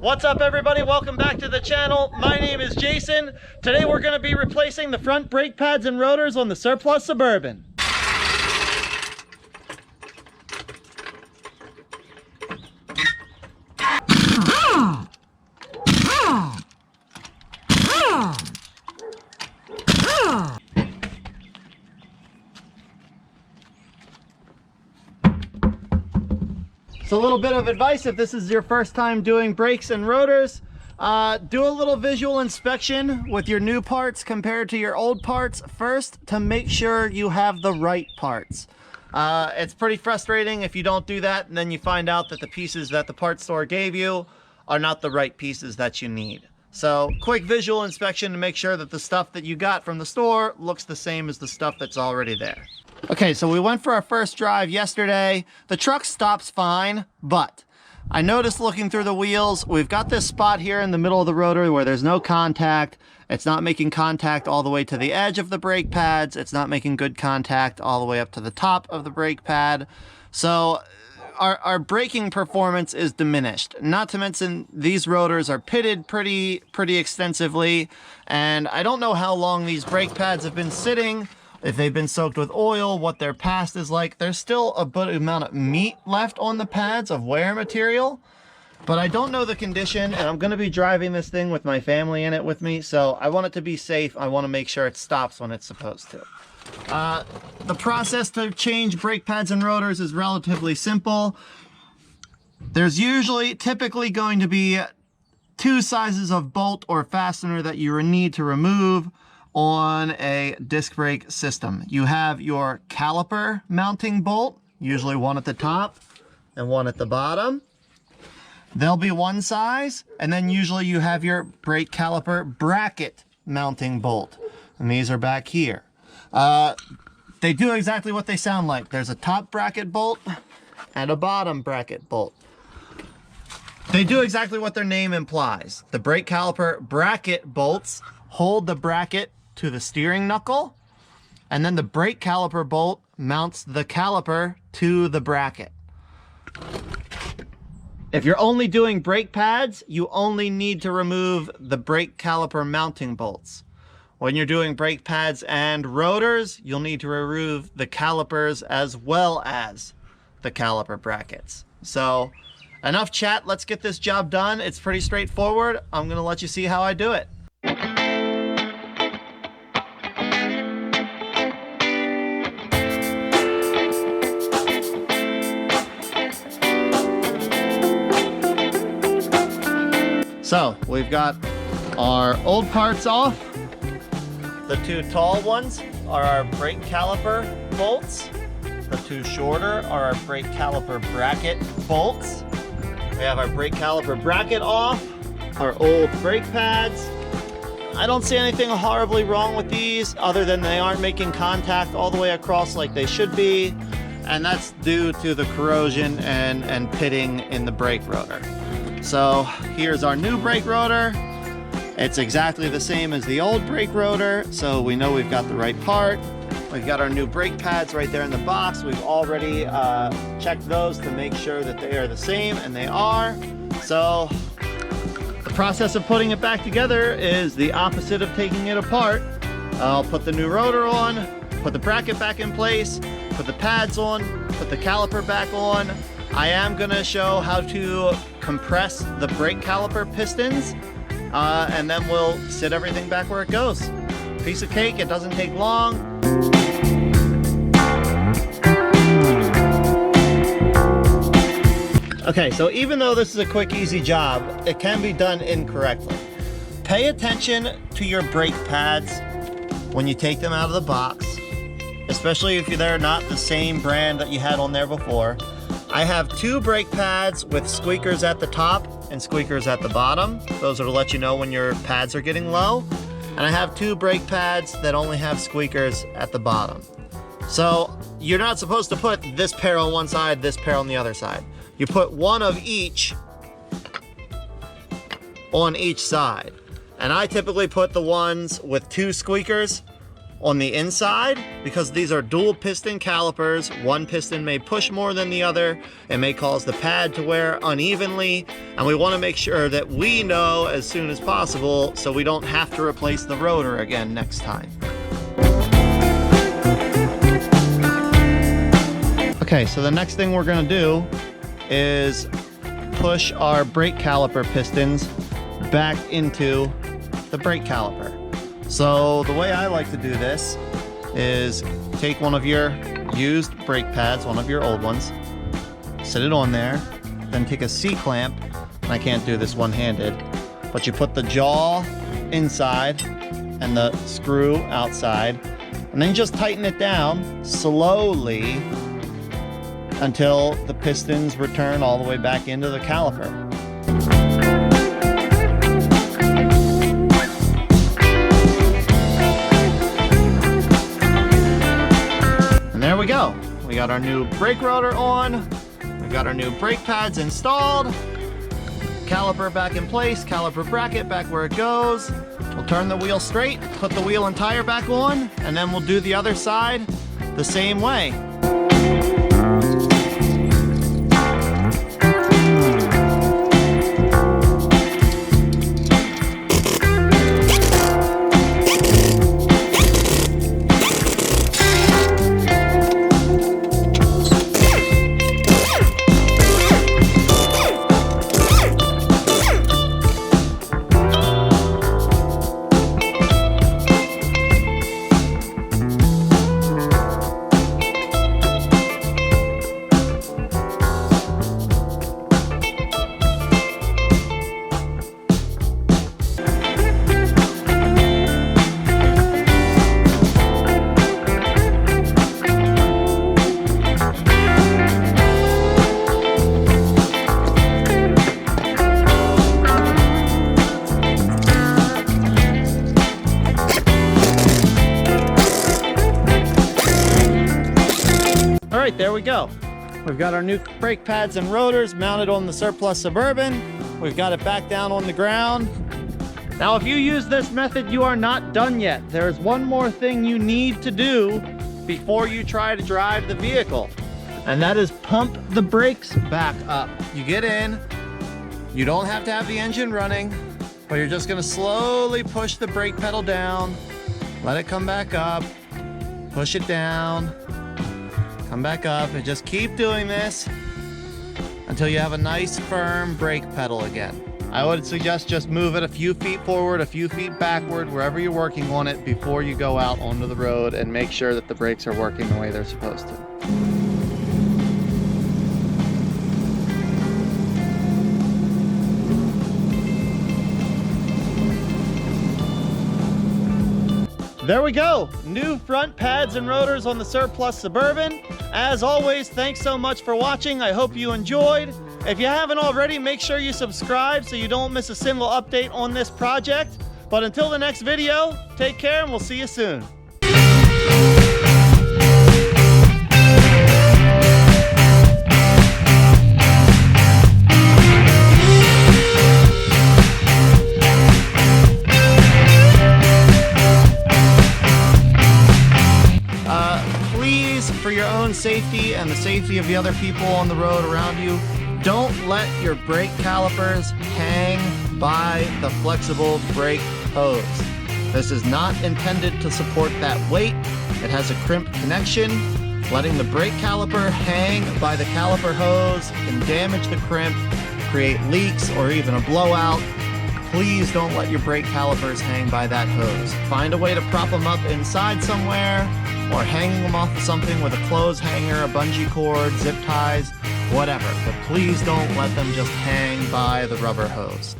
What's up everybody, welcome back to the channel. My name is Jason. Today we're going to be replacing the front brake pads and rotors on the Surplus Suburban. So a little bit of advice if this is your first time doing brakes and rotors, do a little visual inspection with your new parts compared to your old parts first to make sure you have the right parts. It's pretty frustrating if you don't do that and then you find out that the pieces that the parts store gave you are not the right pieces that you need. So quick visual inspection to make sure that the stuff that you got from the store looks the same as the stuff that's already there. Okay, so we went for our first drive yesterday. The truck stops fine, but I noticed looking through the wheels, we've got this spot here in the middle of the rotor where there's no contact. It's not making contact all the way to the edge of the brake pads. It's not making good contact all the way up to the top of the brake pad. So our braking performance is diminished. Not to mention these rotors are pitted pretty extensively, and I don't know how long these brake pads have been sitting. If they've been soaked with oil, what their past is like. There's still a good amount of meat left on the pads of wear material, but I don't know the condition, and I'm gonna be driving this thing with my family in it with me, so I want it to be safe. I wanna make sure it stops when it's supposed to. The process to change brake pads and rotors is relatively simple. There's typically going to be two sizes of bolt or fastener that you need to remove on a disc brake system. You have your caliper mounting bolt, usually one at the top and one at the bottom. They'll be one size, and then usually you have your brake caliper bracket mounting bolt, and these are back here. They do exactly what they sound like. There's a top bracket bolt and a bottom bracket bolt. They do exactly what their name implies. The brake caliper bracket bolts hold the bracket to the steering knuckle, and then the brake caliper bolt mounts the caliper to the bracket. If you're only doing brake pads, you only need to remove the brake caliper mounting bolts. When you're doing brake pads and rotors, you'll need to remove the calipers as well as the caliper brackets. So enough chat, let's get this job done. It's pretty straightforward. I'm gonna let you see how I do it. So we've got our old parts off. The two tall ones are our brake caliper bolts. The two shorter are our brake caliper bracket bolts. We have our brake caliper bracket off, our old brake pads. I don't see anything horribly wrong with these other than they aren't making contact all the way across like they should be. And that's due to the corrosion and pitting in the brake rotor. So here's our new brake rotor. It's exactly the same as the old brake rotor, so we know we've got the right part. We've got our new brake pads right there in the box. We've already checked those to make sure that they are the same, and they are. So the process of putting it back together is the opposite of taking it apart. I'll put the new rotor on, put the bracket back in place, put the pads on, put the caliper back on. I am gonna show how to compress the brake caliper pistons, and then we'll sit everything back where it goes. Piece of cake, it doesn't take long. Okay, so even though this is a quick, easy job, it can be done incorrectly. Pay attention to your brake pads when you take them out of the box, especially if they're not the same brand that you had on there before. I have two brake pads with squeakers at the top and squeakers at the bottom. Those are to let you know when your pads are getting low. And I have two brake pads that only have squeakers at the bottom. So you're not supposed to put this pair on one side, this pair on the other side. You put one of each on each side. And I typically put the ones with two squeakers on the inside, because these are dual piston calipers. One piston may push more than the other. It may cause the pad to wear unevenly, and we want to make sure that we know as soon as possible so we don't have to replace the rotor again next time. Okay, so the next thing we're going to do is push our brake caliper pistons back into the brake caliper. So the way I like to do this is take one of your used brake pads, one of your old ones, sit it on there, then take a C-clamp, and I can't do this one-handed, but you put the jaw inside and the screw outside, and then just tighten it down slowly until the pistons return all the way back into the caliper. And there we go. We got our new brake rotor on. We've got our new brake pads installed. Caliper back in place, caliper bracket back where it goes. We'll turn the wheel straight, put the wheel and tire back on, and then we'll do the other side the same way. All right, there we go. We've got our new brake pads and rotors mounted on the Surplus Suburban. We've got it back down on the ground. Now, if you use this method, you are not done yet. There's one more thing you need to do before you try to drive the vehicle, and that is pump the brakes back up. You get in, you don't have to have the engine running, but you're just gonna slowly push the brake pedal down, let it come back up, push it down, come back up, and just keep doing this until you have a nice firm brake pedal again. I would suggest just move it a few feet forward, a few feet backward, wherever you're working on it before you go out onto the road, and make sure that the brakes are working the way they're supposed to. There we go, new front pads and rotors on the Surplus Suburban. As always, thanks so much for watching. I hope you enjoyed. If you haven't already, make sure you subscribe so you don't miss a single update on this project. But until the next video, take care and we'll see you soon. For your own safety and the safety of the other people on the road around you, don't let your brake calipers hang by the flexible brake hose. This is not intended to support that weight. It has a crimp connection. Letting the brake caliper hang by the caliper hose can damage the crimp, create leaks, or even a blowout. Please don't let your brake calipers hang by that hose. Find a way to prop them up inside somewhere, or hanging them off of something with a clothes hanger, a bungee cord, zip ties, whatever. But please don't let them just hang by the rubber hose.